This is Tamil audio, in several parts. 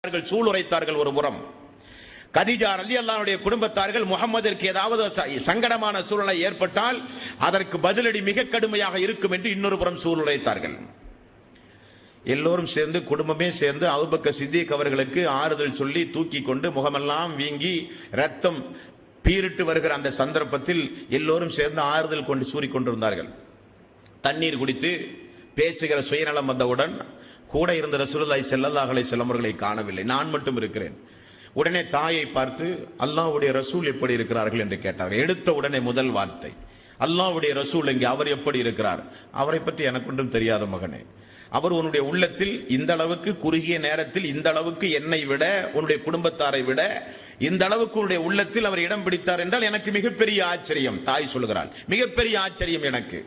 சூளுரைத்தார்கள். ஒரு புறம் கதீஜா ரலியல்லாஹுடைய குடும்பத்தார்கள் முகம்மதிற்கு ஏதாவது சங்கடமான சூழ்நிலை ஏற்பட்டால் அதற்கு பதிலடி மிக கடுமையாக இருக்கும் என்று இன்னொரு புறம் சூளுரைத்தார்கள். எல்லோரும் சேர்ந்து குடும்பமே சேர்ந்து அபூபக்கர் சித்திக் அவர்களுக்கு ஆறுதல் சொல்லி தூக்கி கொண்டு முகமெல்லாம் வீங்கி ரத்தம் பீரிட்டு வருகிற அந்த சந்தர்ப்பத்தில் எல்லோரும் சேர்ந்து ஆறுதல் கொண்டு சூறிக்கொண்டிருந்தார்கள். தண்ணீர் குடித்து பேசுகிற சுயநலம் வந்தவுடன் கூட இருந்த ரசூலுல்லாஹி ஸல்லல்லாஹு அலைஹி வஸல்லம் அவர்களை காணவில்லை. நான் மட்டும் இருக்கிறேன். உடனே தாயை பார்த்து அல்லாஹ்வுடைய ரசூல் எப்படி இருக்கிறார்கள் என்று கேட்டார்கள். எடுத்த உடனே முதல் வார்த்தை, அல்லாஹ்வுடைய ரசூல் எங்கே, அவர் எப்படி இருக்கிறார்? அவரை பற்றி எனக்கு ஒன்றும் தெரியாத மகனே, அவர் உன்னுடைய உள்ளத்தில் இந்த அளவுக்கு குறுகிய நேரத்தில் இந்த அளவுக்கு என்னை விட உன்னுடைய குடும்பத்தாரை விட இந்த அளவுக்கு உன்னுடைய உள்ளத்தில் அவர் இடம் பிடித்தார் என்றால் எனக்கு மிகப்பெரிய ஆச்சரியம். தாய் சொல்லுகிறாள், மிகப்பெரிய ஆச்சரியம் எனக்கு.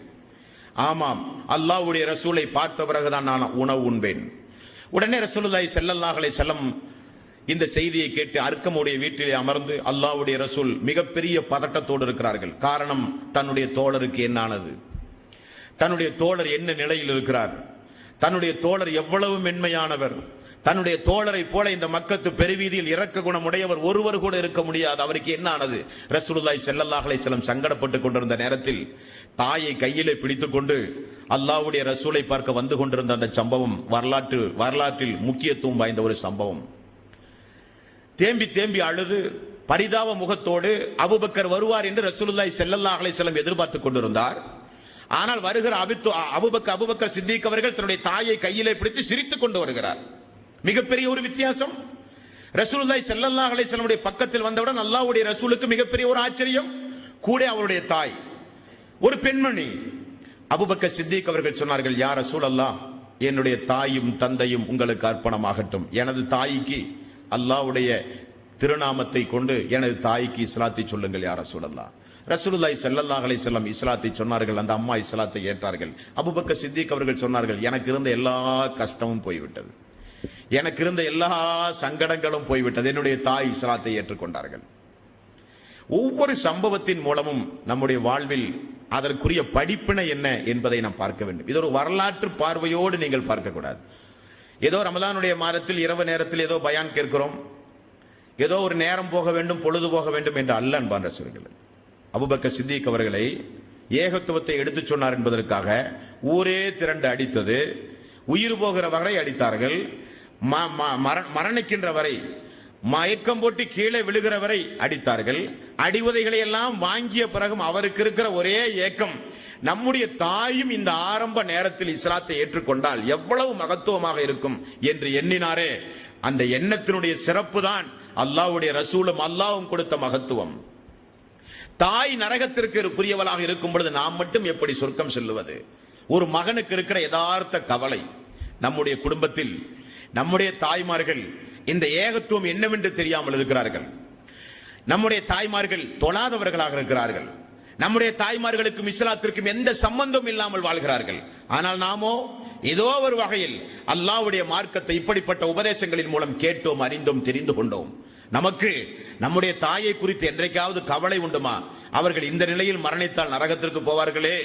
ஆமாம், அல்லாஹ்வுடைய ரசூலை பார்த்த பிறகுதான் நான் உணவு உண்பேன். உடனே ரசூலுல்லாஹி ஸல்லல்லாஹு அலைஹி வஸல்லம் இந்த செய்தியை கேட்டு அர்க்கமுடைய வீட்டிலே அமர்ந்து அல்லாஹ்வுடைய ரசூல் மிகப்பெரிய பதட்டத்தோடு இருக்கிறார்கள். காரணம், தன்னுடைய தோழருக்கு என்னானது, தன்னுடைய தோழர் என்ன நிலையில் இருக்கிறார், தன்னுடைய தோழர் எவ்வளவு மென்மையானவர், தன்னுடைய தோழரை போல இந்த மக்கத்து பெருவீதியில் இரக்க குணமுடையவர் ஒருவர் கூட இருக்க முடியாது, அவருக்கு என்ன ஆனது? ரசூலுல்லாஹி ஸல்லல்லாஹு அலைஹி வஸல்லம் சங்கடப்பட்டு கொண்டிருந்த நேரத்தில் தாயை கையிலே பிடித்துக் கொண்டு அல்லாஹ்வுடைய ரசூலை பார்க்க வந்து கொண்டிருந்த அந்த சம்பவம் வரலாற்றில் முக்கியத்துவம் வாய்ந்த ஒரு சம்பவம். தேம்பி தேம்பி அழுது பரிதாப முகத்தோடு அபூபக்கர் வருவார் என்று ரசூலுல்லாஹி ஸல்லல்லாஹு அலைஹி வஸல்லம் எதிர்பார்த்துக் கொண்டிருந்தார். ஆனால் வருகிற அபூபக்கர் சித்திக் அவர்கள் தன்னுடைய தாயை கையிலே பிடித்து சிரித்துக் கொண்டு வருகிறார். மிகப்பெரிய ஒரு வித்தியாசம். ரசூலுல்லாஹி ஸல்லல்லாஹு அலைஹி வஸல்லம் பக்கத்தில் வந்தவுடன் அல்லாஹ்வுடைய ரசூலுக்கு மிகப்பெரிய ஒரு ஆச்சரியம். கூட அவருடைய தாய் ஒரு பெண்மணி. அபூபக்கர் சித்திக் அவர்கள் சொன்னார்கள், யா ரசூலல்லாஹ், என்னுடைய தாயும் தந்தையும் உங்களுக்கு அர்ப்பணமாகட்டும். எனது தாய்க்கு அல்லாஹ்வுடைய திருநாமத்தை கொண்டு எனது தாய்க்கு இஸ்லாத்தை சொல்லுங்கள் யா ரசூலல்லாஹ். ரசூலுல்லாஹி ஸல்லல்லாஹு அலைஹி வஸல்லம் இஸ்லாத்தை சொன்னார்கள். அந்த அம்மா இஸ்லாத்தை ஏற்றார்கள். அபூபக்கர் சித்திக் அவர்கள் சொன்னார்கள், எனக்கு இருந்த எல்லா கஷ்டமும் போய்விட்டது, எனக்கு இருந்த எல்லா சங்கடங்களும் போய்விட்டது, என்னுடைய தாய் இஸ்லாத்தை ஏற்றுக்கொண்டார்கள். ஒவ்வொரு சம்பவத்தின் மூலமும் நம்முடைய வாழ்வில் அதற்குரிய படிப்பினை என்ன என்பதை நாம் பார்க்க வேண்டும். இது ஒரு வரலாற்று பார்வையோடு நீங்கள் பார்க்கக்கூடாது. ஏதோ ரமலானுடைய மாதத்தில் இரவு நேரத்தில் ஏதோ பயான் கேட்கிறோம், ஏதோ ஒரு நேரம் போக வேண்டும், பொழுது போக வேண்டும் என்று அல்ல அன்பான ரசூல்களே. அபூபக்கர் சித்திக் அவர்களை ஏகத்துவத்தை எடுத்துச் சொன்னார் என்பதற்காக ஊரே திரண்டு அடித்தது, உயிர் போகிற வரை அடித்தார்கள், மரணிக்கின்ற வரை, மயக்கம் போட்டு கீழே விழுகிற வரை அடித்தார்கள். அடிவதைகளை எல்லாம் வாங்கிய பிறகும் அவருக்கு இருக்கிற ஒரே ஏக்கம், நம்முடைய தாயும் இந்த ஆரம்ப நேரத்தில் இஸ்லாத்தை ஏற்றுக்கொண்டால் எவ்வளவு மகத்துவமாக இருக்கும் என்று எண்ணினாரே. அந்த எண்ணத்தினுடைய சிறப்பு தான் அல்லாஹ்வுடைய ரசூலும் அல்லாஹ்வும் கொடுத்த மகத்துவம். தாய் நரகத்திற்கு புரியவளாக இருக்கும் பொழுது நாம் மட்டும் எப்படி சொர்க்கம் செல்லுவது? ஒரு மகனுக்கு இருக்கிற யதார்த்த கவலை, நம்முடைய குடும்பத்தில் நம்முடைய தாய்மார்கள் இந்த ஏகத்துவம் என்னவென்று தெரியாமல் இருக்கிறார்கள். நம்முடைய தாய்மார்கள் தொழாதவர்களாக இருக்கிறார்கள். நம்முடைய தாய்மார்களுக்கும் இஸ்லாத்திற்கும் எந்த சம்பந்தம் இல்லாமல் வாழ்கிறார்கள். ஆனால் நாமோ ஏதோ ஒரு வகையில் அல்லாஹ்வுடைய மார்க்கத்தை இப்படிப்பட்ட உபதேசங்களின் மூலம் கேட்டோம், அறிந்தோம், தெரிந்து கொண்டோம். நமக்கு நம்முடைய தாயை குறித்து என்றைக்காவது கவலை உண்டுமா? அவர்கள் இந்த நிலையில் மரணித்தால் நரகத்திற்கு போவார்களே.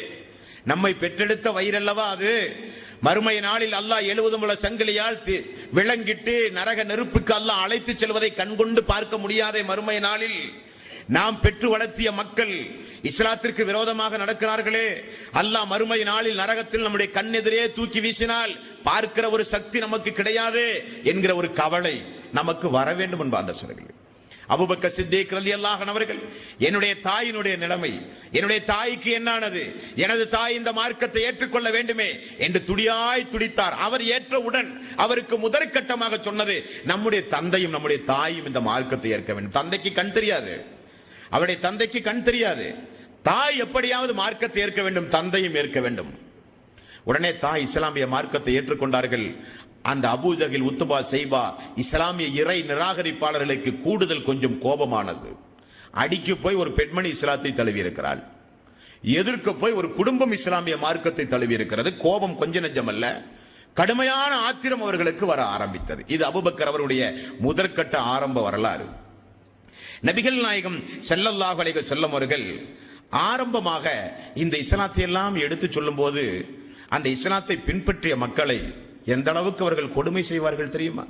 நம்மை பெற்றெடுத்த வயிறல்லவா அது. மறுமை நாளில் அல்லாஹ் 70 முழ சங்கிலியால் விளங்கிட்டு நரக நெருப்புக்கு அல்லாஹ் அழைத்து செல்வதை கண்கொண்டு பார்க்க முடியாத மறுமை நாளில் நாம் பெற்று வளர்த்திய மக்கள் இஸ்லாத்திற்கு விரோதமாக நடக்கிறார்களே. அல்லாஹ் மறுமை நாளில் நரகத்தில் நம்முடைய கண்ணெதிரே தூக்கி வீசினால் பார்க்கிற ஒரு சக்தி நமக்கு கிடையாது என்கிற ஒரு கவலை நமக்கு வர வேண்டும் என்பார் சொல்லுங்கள். அபூபக்கர் சித்திக் ரலியல்லாஹு அன்ஹு அவர்கள், என்னுடைய தாயினுடைய நிலைமை, என்னுடைய தாய்க்கு என்னானது, எனது தாய் இந்த மார்க்கத்தை ஏற்றுக்கொள்ள வேண்டுமே என்று துடியாய் துடித்தார். அவர் ஏற்றவுடன் அவருக்கு முதற்கட்டமாக சொன்னது, நம்முடைய தந்தையும் நம்முடைய தாயும் இந்த மார்க்கத்தை ஏற்க வேண்டும். தந்தைக்கு கண் தெரியாது, அவருடைய தந்தைக்கு கண் தெரியாது. தாய் எப்படியாவது மார்க்கத்தை ஏற்க வேண்டும், தந்தையும் ஏற்க வேண்டும். உடனே தாய் இஸ்லாமிய மார்க்கத்தை ஏற்றுக்கொண்டார்கள். அந்த அபூ ஜஹில், உத்பா, ஷைபா இஸ்லாமிய இறை நிராகரிப்பாளர்களுக்கு கூடுதல் கொஞ்சம் கோபமானது. அடிக்கு போய் ஒரு பெண்மணி இஸ்லாத்தை தழுவி இருக்கிறாள், எதிர்க்க போய் ஒரு குடும்பம் இஸ்லாமிய மார்க்கத்தை தழுவி இருக்கிறது. கோபம் கொஞ்ச நெஞ்சம் அல்ல, கடுமையான ஆத்திரம் அவர்களுக்கு வர ஆரம்பித்தது. இது அபூபக்கர் அவருடைய முதற்கட்ட ஆரம்ப வரலாறு. நபிகள் நாயகம் ஸல்லல்லாஹு அலைஹி வஸல்லம் அவர்கள் ஆரம்பமாக இந்த இஸ்லாத்தை எல்லாம் எடுத்து சொல்லும் போது அந்த இஸ்லாத்தை பின்பற்றிய மக்களை எந்த அளவுக்கு அவர்கள் கொடுமை செய்வார்கள் தெரியுமா?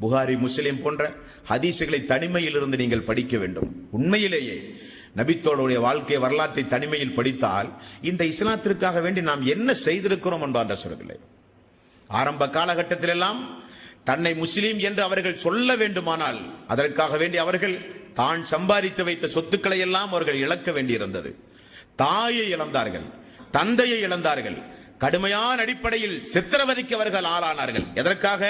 புகாரி, முஸ்லிம் போன்ற ஹதீசுகளை தனிமையில் இருந்து நீங்கள் படிக்க வேண்டும். உண்மையிலேயே நபித்தோடைய வாழ்க்கை வரலாற்றை தனிமையில் படித்தால் இந்த இஸ்லாத்திற்காக வேண்டி நாம் என்ன செய்திருக்கிறோம் என்பார் சொல்லவில்லை. ஆரம்ப காலகட்டத்தில் எல்லாம் தன்னை முஸ்லீம் என்று அவர்கள் சொல்ல வேண்டுமானால் அதற்காக வேண்டி அவர்கள் தான் சம்பாதித்து வைத்த சொத்துக்களை எல்லாம் அவர்கள் இழக்க வேண்டியிருந்தது. தாயை இழந்தார்கள், தந்தையை இழந்தார்கள், கடுமையான அடிப்படையில் சித்திரவதைக்கு அவர்கள் ஆளானார்கள். எதற்காக?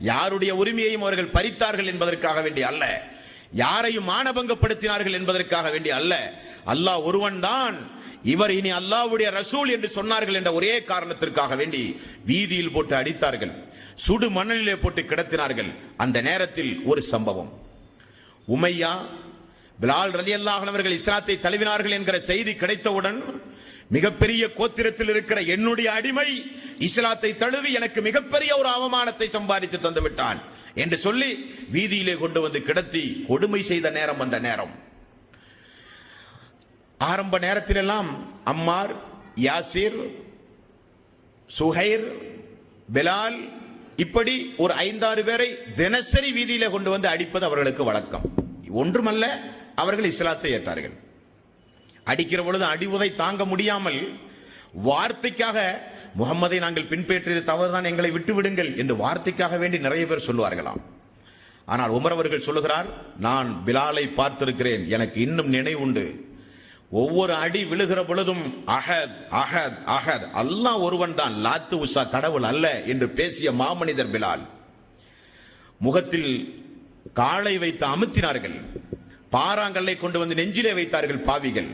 யாருடைய உரிமையையும் அவர்கள் பறித்தார்கள் என்பதற்காக வேண்டி அல்ல, யாரையும் மானபங்கப்படுத்தினார்கள் என்பதற்காக வேண்டி அல்ல, அல்லாஹ் ஒருவன் தான், இவர் இனி அல்லாஹ்வுடைய ரசூல் என்று சொன்னார்கள் என்ற ஒரே காரணத்திற்காக வேண்டி வீதியில் போட்டு அடித்தார்கள், சுடு மணலிலே போட்டு கிடத்தினார்கள். அந்த நேரத்தில் ஒரு சம்பவம், உமையா பிலால் ரலியல்லாஹு அன்ஹு அவர்கள் இஸ்லாத்தை தழுவினார்கள் என்கிற செய்தி கிடைத்தவுடன் மிகப்பெரிய கோத்திரத்தில் இருக்கிற என்னுடைய அடிமை இஸ்லாத்தை தழுவி எனக்கு மிகப்பெரிய ஒரு அவமானத்தை சம்பாதித்து தந்து விட்டான் என்று சொல்லி வீதியிலே கொண்டு வந்து கிடத்தி கொடுமை செய்த நேரம் அந்த நேரம். ஆரம்ப நேரத்தில் எல்லாம் அம்மார், யாசிர், சுஹைர், பிலால் இப்படி ஒரு 5-6 பேரை தினசரி வீதியிலே கொண்டு வந்து அடிப்பது அவர்களுக்கு வழக்கம். ஒன்றுமல்ல, அவர்கள் இஸ்லாத்தை ஏற்றார்கள். அடிக்கிற பொழுது அடிவுதை தாங்க முடியாமல் வார்த்தைக்காக முகம்மதை நாங்கள் பின்பற்றியது தவறுதான், எங்களை விட்டு விடுங்கள் என்று வார்த்தைக்காக வேண்டி நிறைய பேர் சொல்வார்களாம். ஆனால் உமர் அவர்கள் சொல்லுகிறார், நான் பிலாலை பார்த்திருக்கிறேன், எனக்கு இன்னும் நினைவுண்டு, ஒவ்வொரு அடி விழுகிற பொழுதும் அஹத் அஹத் அஹத், அல்லாஹ் ஒருவன் தான், லாத்து உஸா கடவுள் அல்ல என்று பேசிய மாமனிதர் பிலால். முகத்தில் காலை வைத்து அமுத்தினார்கள், பாறாங்கல்லை கொண்டு வந்து நெஞ்சிலே வைத்தார்கள் பாவிகள்.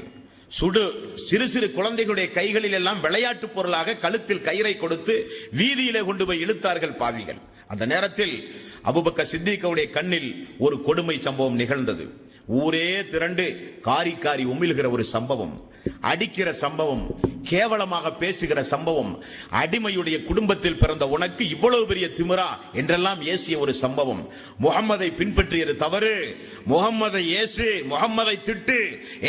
சுடு சிறு சிறு குழந்தைகளுடைய கைகளில் எல்லாம் விளையாட்டு பொருளாக கழுத்தில் கயிறை கொடுத்து வீதியிலே கொண்டு போய் இழுத்தார்கள் பாவிகள். அந்த நேரத்தில் அபூபக்கர் சித்திக்குடைய கண்ணில் ஒரு கொடுமை சம்பவம் நிகழ்ந்தது. ஊரே திரண்டு காரி காரி உமிழ்கிற ஒரு சம்பவம், அடிக்கிற சம்பவம், கேவலமாக பேசுகிற சம்பவம், அடிமையுடைய குடும்பத்தில் பிறந்த உனக்கு இவ்வளவு பெரிய திமிரா என்றெல்லாம் ஏசிய ஒரு சம்பவம். முகம்மதை பின்பற்றியது தவறு, முகம்மதை ஏசு, முகம்மதை திட்டு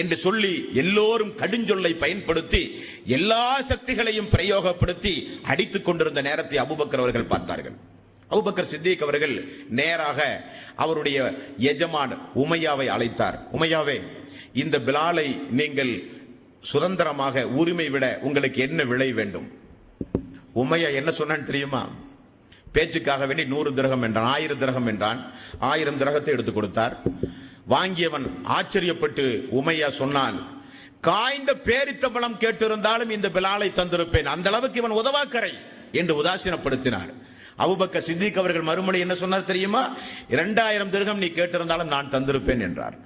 என்று சொல்லி எல்லோரும் கடுஞ்சொல்லை பயன்படுத்தி எல்லா சக்திகளையும் பிரயோகப்படுத்தி அடித்துக் கொண்டிருந்த நேரத்தை அபூபக்கர் அவர்கள் பார்த்தார்கள். அபூபக்கர் சித்திக் அவர்கள் நேராக அவருடைய எஜமான் உமையாவை அழைத்தார். உமையாவே, இந்த பிலாலை நீங்கள் சுதந்திரமாக உரிமை விட உங்களுக்கு என்ன விலை வேண்டும்? உமையா என்ன சொன்னான்னு தெரியுமா? பேச்சுக்காக வேண்டி 100 திரகம் என்றான், 1000 திரகம் என்றான். 1000 திரகத்தை எடுத்துக் கொடுத்தார். வாங்கியவன் ஆச்சரியப்பட்டு உமையா சொன்னான், காய்ந்த பேரித்தம்பளம் கேட்டிருந்தாலும் இந்த பிலாலை தந்திருப்பேன், அந்த அளவுக்கு இவன் உதவாக்கரை என்று உதாசீனப்படுத்தினார். அபூபக்கர் சித்திக் அவர்கள் மறுமொழி என்ன சொன்னார் தெரியுமா? 2000 திரகம் நீ கேட்டிருந்தாலும் நான் தந்திருப்பேன் என்றார்.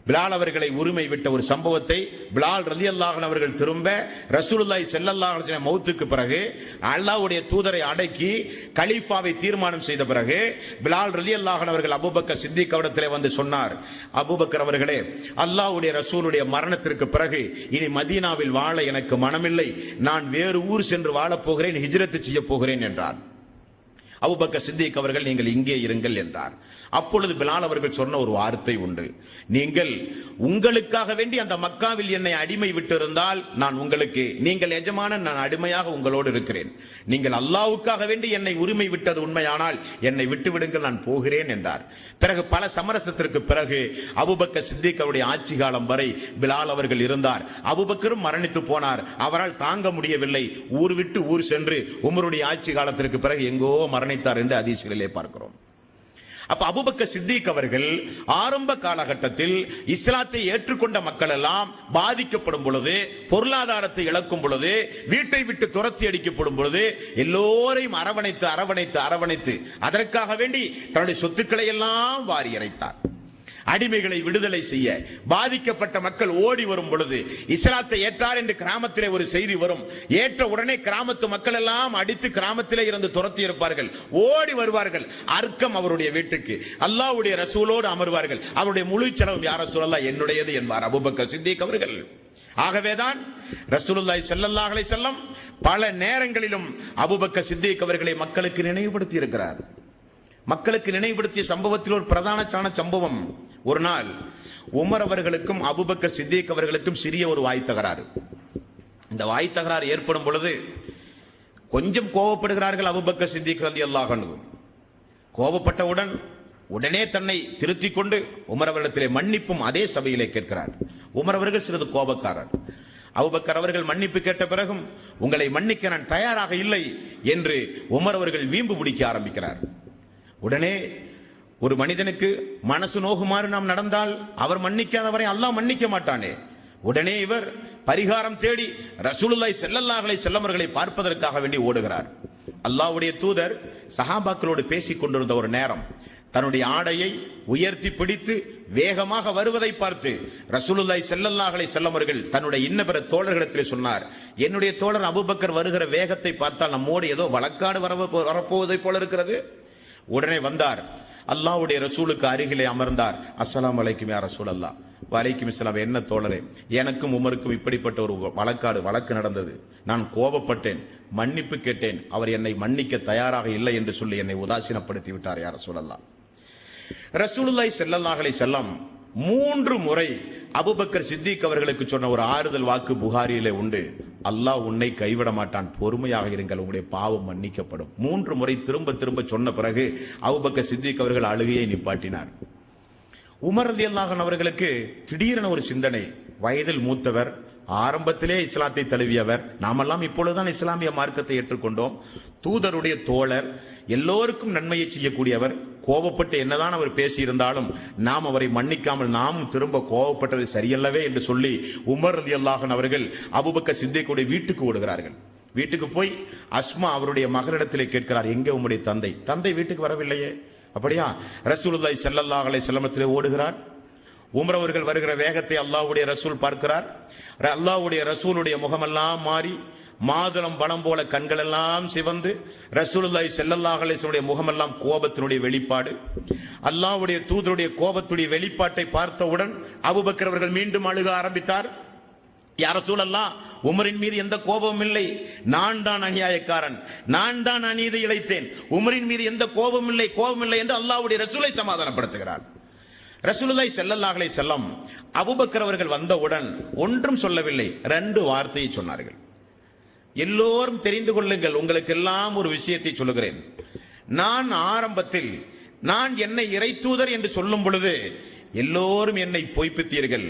பிலால் அவர்களை உரிமை விட்ட ஒரு சம்பவத்தை பிலால் ரலியல்லாஹு அன்ஹு அவர்கள் திரும்ப ரசூலுல்லாஹி ஸல்லல்லாஹு அலைஹி வஸல்லம் மௌத்துக்கு பிறகு அல்லாஹ்வுடைய தூதரை அடக்கி கலீஃபாவை தீர்மானம் செய்த பிறகு பிலால் ரலியல்லாஹு அன்ஹு அவர்கள் அபூபக்கர் சித்திக் அவரிடத்திலே வந்து சொன்னார், அபூபக்கர் அவர்களே, அல்லாஹ்வுடைய ரசூலுடைய மரணத்திற்கு பிறகு இனி மதீனாவில் வாழ எனக்கு மனமில்லை, நான் வேறு ஊர் சென்று வாழப் போகிறேன், ஹிஜ்ரத் செய்ய போகிறேன் என்றார். அபூபக்கர் சித்திக் அவர்கள் நீங்கள் இங்கே இருங்கள் என்றார். அப்பொழுது பிலால் அவர்கள் சொன்ன ஒரு வார்த்தை உண்டு, நீங்கள் உங்களுக்காக வேண்டி அந்த மக்காவில் என்னை அடிமை விட்டு இருந்தால் நான் உங்களுக்கு, நீங்கள் எஜமான, நான் அடிமையாக உங்களோடு இருக்கிறேன், நீங்கள் அல்லாஹ்வுக்காக வேண்டி என்னை உரிமை விட்டது உண்மையானால் என்னை விட்டு விடுங்கள், நான் போகிறேன் என்றார். பிறகு பல சமரசத்திற்கு பிறகு அபூபக்கர் சித்திக் அவருடைய ஆட்சி காலம் வரை பிலால் அவர்கள் இருந்தார். அபூபக்கரும் மரணித்து போனார், அவரால் தாங்க முடியவில்லை, ஊர் விட்டு ஊர் சென்று உமருடைய ஆட்சி காலத்திற்கு பிறகு எங்கோ மரணித்தார் என்று ஹதீஸ்களிலே பார்க்கிறோம். அப்ப அபூபக்கர் சித்திக் அவர்கள் ஆரம்ப காலகட்டத்தில் இஸ்லாத்தை ஏற்றுக்கொண்ட மக்கள் எல்லாம் பாதிக்கப்படும் பொழுது, பொருளாதாரத்தை இழக்கும் பொழுது, வீட்டை விட்டு துரத்தி அடிக்கப்படும் பொழுது எல்லோரையும் அரவணைத்து அரவணைத்து அரவணைத்து அதற்காக வேண்டி தன்னுடைய சொத்துக்களை எல்லாம் வாரி இறைத்தார். அடிமைகளை விடுதலை செய்ய பாதிக்கப்பட்ட மக்கள் ஓடி வரும் பொழுது இஸ்லாத்தை ஏற்றார் என்று கிராமத்திலே ஒரு செய்தி வரும். ஏற்ற உடனே கிராமத்து மக்கள் எல்லாம் அடித்து கிராமத்திலே இருந்து துரத்தி இருப்பார்கள், ஓடி வருவார்கள் அர்க்கம் அவருடைய வீட்டுக்கு, அல்லாஹ்வுடைய ரசூலோடு அமர்வார்கள். அவருடைய முழு செலவும் யார் ரசூலல்லாஹ் என்னுடையது என்பார் அபூபக்கர் சித்திக் அவர்கள். ஆகவேதான் ரசூலுல்லாஹி ஸல்லல்லாஹு அலைஹி வஸல்லம் பல நேரங்களிலும் அபூபக்கர் சித்திக் அவர்களை மக்களுக்கு நினைவுபடுத்தி இருக்கிறார். மக்களுக்கு நினைவுபடுத்திய சம்பவத்தில் ஒரு பிரதான சம்பவம், ஒரு நாள் உமர் அவர்களுக்கும் அபூபக்கர் சித்திக் அவர்களுக்கும் சிறிய ஒரு வாய் தகராறு. இந்த வாய் தகராறு ஏற்படும் பொழுது கொஞ்சம் கோபப்படுகிறார்கள் அபூபக்கர் சித்திக் ரலியல்லாஹு அன்ஹு. கோபப்பட்டவுடன் உடனே தன்னை திருத்திக் கொண்டு உமர் அவர்களிடத்திலே மன்னிப்பும் அதே சபையிலே கேட்கிறார். உமர் அவர்கள் சிறிது கோபக்காரர். அபூபக்கர் அவர்கள் மன்னிப்பு கேட்ட பிறகும் உங்களை மன்னிக்க நான் தயாராக இல்லை என்று உமர் அவர்கள் வீம்பு பிடிக்க ஆரம்பிக்கிறார். உடனே ஒரு மனிதனுக்கு மனசு நோகுமாறு நாம் நடந்தால் அவர் மன்னிக்காதவரை அல்லாஹ் மன்னிக்க மாட்டானே. உடனே இவர் பரிகாரம் தேடி ரசூலுல்லாஹி ஸல்லல்லாஹு அலைஹி வஸல்லம் அவர்களை பார்ப்பதற்காக வேண்டி ஓடுகிறார். அல்லாஹ்வுடைய தூதர் சஹாபாக்களோடு பேசிக் கொண்டிருந்த ஒரு நேரம் தன்னுடைய ஆடையை உயர்த்தி பிடித்து வேகமாக வருவதை பார்த்து ரசூலுல்லாஹி ஸல்லல்லாஹு அலைஹி வஸல்லம் அவர்கள் தன்னுடைய இன்னபிற தோழர்களிடத்திலே சொன்னார், என்னுடைய தோழர் அபூபக்கர் வருகிற வேகத்தை பார்த்தால் நம்மோடு ஏதோ வழக்காடு வரப்போவதை போல இருக்கிறது. உடனே வந்தார், அல்லாஹ்வுடைய ரசூலுக்கு அருகிலே அமர்ந்தார். அஸ்ஸலாமு அலைக்கும் யா ரசூலல்லாஹ். வலைக்கும் இஸ்லாம். என்ன தோழரே, எனக்கும் உமருக்கும் இப்படிப்பட்ட ஒரு வழக்கு நடந்தது. நான் கோபப்பட்டேன், மன்னிப்பு கேட்டேன். அவர் என்னை மன்னிக்க தயாராக இல்லை என்று சொல்லி என்னை உதாசீனப்படுத்தி விட்டார் யா ரசூலல்லாஹ். ரசூலுல்லாஹி ஸல்லல்லாஹு அலைஹி வஸல்லம் 3 முறை அபூபக்கர் சித்திக் அவர்களுக்கு சொன்ன ஒரு ஆறுதல் வாக்கு புகாரியிலே உண்டு. அல்லாஹ் உன்னை கைவிட மாட்டான், பொறுமையாக இருங்கள், உங்களுடைய பாவம் மன்னிக்கப்படும். 3 முறை திரும்ப திரும்ப சொன்ன பிறகு அபூபக்கர் சித்திக் அவர்கள் அழுகையை நிப்பாட்டினார். உமர் ரலியல்லாஹு அன்ஹு அவர்களுக்கு திடீரென ஒரு சிந்தனை. வயதில் மூத்தவர், ஆரம்பத்திலே இஸ்லாத்தை தழுவியவர், நாமெல்லாம் இப்பொழுதுதான் இஸ்லாமிய மார்க்கத்தை ஏற்றுக்கொண்டோம். தூதருடைய தோழர், எல்லோருக்கும் நன்மையை செய்யக்கூடியவர். கோபப்பட்டு என்னதான் அவர் பேசியிருந்தாலும் நாம் அவரை மன்னிக்காமல் நாமும் திரும்ப கோபப்பட்டது சரியல்லவே என்று சொல்லி உமர் ரலியல்லாஹு அன்ஹு அவர்கள் அபூபக்கர் சித்திக்குடைய வீட்டுக்கு ஓடுகிறார்கள். வீட்டுக்கு போய் அஸ்மா அவருடைய மகளிடத்திலே கேட்கிறார், எங்கே உம்முடைய தந்தை? தந்தை வீட்டுக்கு வரவில்லையே. அப்படியா? ரசூலுல்லாஹி ஸல்லல்லாஹு அலைஹி வஸல்லம் ஓடுகிறார். உமர் அவர்கள் வருகிற வேகத்தை அல்லாஹ்வுடைய ரசூல் பார்க்கிறார். அல்லாஹ்வுடைய ரசூலுடைய முகமெல்லாம் மாறி மாதுளம் பழம் போல கண்கள் எல்லாம் சிவந்து, ரசூலுல்லாஹி ஸல்லல்லாஹு அலைஹி வஸல்லம் முகமெல்லாம் கோபத்தினுடைய வெளிப்பாடு. அல்லாஹ்வுடைய தூதருடைய கோபத்துடைய வெளிப்பாட்டை பார்த்தவுடன் அபூபக்கர் அவர்கள் மீண்டும் அழுக ஆரம்பித்தார். யா ரசூலல்லாஹ், உமரின் மீது எந்த கோபமும் இல்லை, நான் தான் அநியாயக்காரன், நான் தான் அநீதி இழைத்தேன், உமரின் மீது எந்த கோபமும் இல்லை என்று அல்லாஹ்வுடைய ரசூலை சமாதானப்படுத்துகிறார். ரசூலுல்லாஹி ஸல்லல்லாஹு அலைஹி வஸல்லம் அபூபக்கர் அவர்கள் வந்தவுடன் ஒன்றும் சொல்லவில்லை, 2 வார்த்தையை சொன்னார்கள். எல்லோரும் தெரிந்து கொள்ளுங்கள், உங்களுக்கு எல்லாம் ஒரு விஷயத்தை சொல்லுகிறேன். நான் ஆரம்பத்தில் நான் என்னை இறைத்தூதர் என்று சொல்லும் பொழுது எல்லோரும் என்னை பொய்ப்பித்தீர்கள்.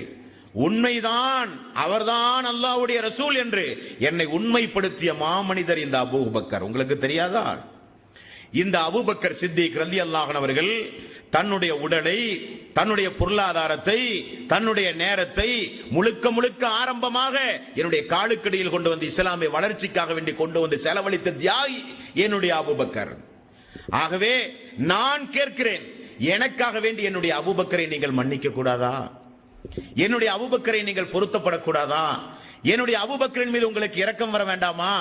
உண்மைதான், அவர்தான் அல்லாஹ்வுடைய ரசூல் என்று என்னை உண்மைப்படுத்திய மாமனிதர் இந்த அபூபக்கர். உங்களுக்கு தெரியாதா? இந்த அபூபக்கர் சித்திக் ரலியல்லாஹு அன்ஹு அவர்கள் தன்னுடைய உடலை, தன்னுடைய பொருளாதாரத்தை, தன்னுடைய நேரத்தை முழுக்க ஆரம்பமாக என்னுடைய காலுக்கடியில் கொண்டு வந்து இஸ்லாமிய வளர்ச்சிக்காக வேண்டி கொண்டு வந்து செலவழித்த தியாகி என்னுடைய அபூபக்கர். ஆகவே நான் கேட்கிறேன், எனக்காக வேண்டி என்னுடைய அபூபக்கரை நீங்கள் மன்னிக்க கூடாதா? என்னுடைய அபூபக்கரை நீங்கள் பொருத்தப்படக்கூடாதா? என்னுடைய அபூபக்கரின் மீது உங்களுக்கு இரக்கம் வர வேண்டாமா?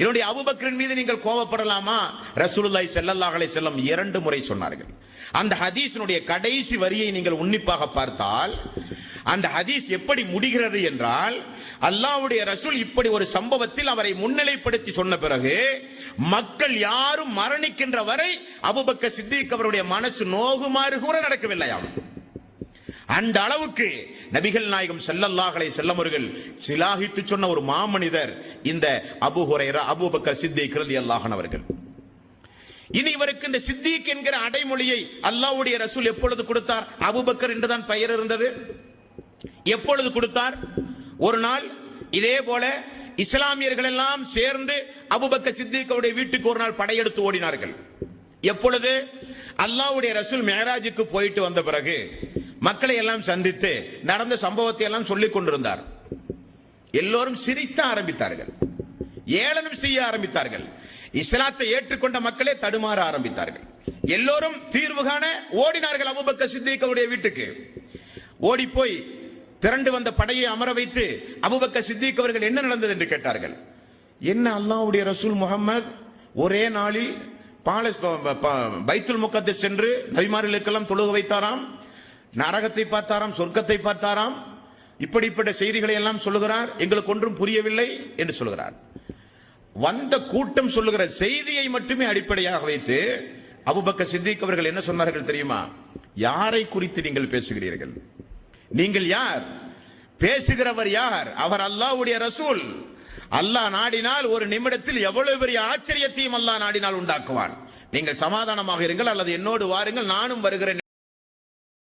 என்னுடைய அபூபக்கரின் மீது நீங்கள் கோபப்படலாமா? ரசூலுல்லாஹி ஸல்லல்லாஹு அலைஹி வஸல்லம் 2 முறை சொன்னார்கள். அந்த ஹதீஸினுடைய கடைசி வரியை நீங்கள் உன்னிப்பாக பார்த்தால் அந்த ஹதீஸ் எப்படி முடிகிறது என்றால், அல்லாஹ்வுடைய ரசூல் இப்படி ஒரு சம்பவத்தில் அவரை முன்னிலைப்படுத்தி சொன்ன பிறகு மக்கள் யாரும் மரணிக்கின்ற வரை அபூபக்கர் சித்திக் அவருடைய மனசு நோகுமாறு கூட நடக்கவில்லையாம். அந்த அளவுக்கு நபிகள் நாயகம் ஸல்லல்லாஹு அலைஹி வஸல்லம் அவர்கள் சிலாகித்து சொன்ன ஒரு மாமனிதர் இந்த அபூ ஹுரைரா அபூபக்கர் சித்திக் ரலியல்லாஹு அன்ஹு அவர்கள். இனி இவருக்கு இந்த சித்திக் என்கிற அடைமொழியை அல்லாஹ்வுடைய ரசூல் எப்பொழுது கொடுத்தார்? அபூபக்கர் என்றுதான் பெயர் இருந்தது. எப்பொழுது கொடுத்தார்? ஒரு நாள் இதே போல இஸ்லாமியர்கள் எல்லாம் சேர்ந்து அபூபக்கர் சித்திக் அவருடைய வீட்டுக்கு ஒரு நாள் படையெடுத்து ஓடினார்கள். எப்பொழுது? அல்லாஹ்வுடைய ரசூல் மிஅராஜுக்கு போயிட்டு வந்த பிறகு மக்களை எல்லாம் சந்தித்து நடந்த சம்பவத்தை எல்லாம் சொல்லிக் கொண்டிருந்தார். எல்லோரும் சிரிக்க ஆரம்பித்தார்கள், ஏளனம் செய்ய ஆரம்பித்தார்கள். இஸ்லாத்தை ஏற்றுக்கொண்ட மக்களே தடுமாற ஆரம்பித்தார்கள். எல்லோரும் தீர்வு காண ஓடினார்கள் அபூபக்கர் சித்திக் அவருடைய வீட்டுக்கு. ஓடி போய் திரண்டு வந்த படையை அமர வைத்து அபூபக்கர் சித்திக் அவர்கள் என்ன நடந்தது என்று கேட்டார்கள். என்ன அல்லாஹ்வுடைய ரசூல் முஹம்மது ஒரே நாளில் பைத்துல் முகத்தஸ் சென்று நபிமார்களுக்கெல்லாம் தொழுக வைத்தாராம், நரகத்தை பார்த்தாராம், சொர்க்கத்தை பார்த்தாராம், இப்படிப்பட்ட செய்திகளை எல்லாம் சொல்லுகிறார், எங்களுக்கு ஒன்றும் புரியவில்லை என்று சொல்லுகிறார். வந்த கூட்டம் சொல்லுகிற செய்தியை மட்டுமே அடிப்படையாக வைத்து அபூபக்கர் சித்திக் அவர்கள் என்ன சொன்னார்கள் தெரியுமா? யாரை குறித்து நீங்கள் பேசுகிறீர்கள்? நீங்கள் யார்? பேசுகிறவர் யார்? அவர் அல்லாஹ்வுடைய ரசூல். அல்லாஹ் நாடினால் ஒரு நிமிடத்தில் எவ்வளவு பெரிய ஆச்சரியத்தையும் அல்லாஹ் நாடினால் உண்டாக்குவான். நீங்கள் சமாதானமாக இருங்கள் அல்லது என்னோடு வாருங்கள், நானும் வருகிறேன்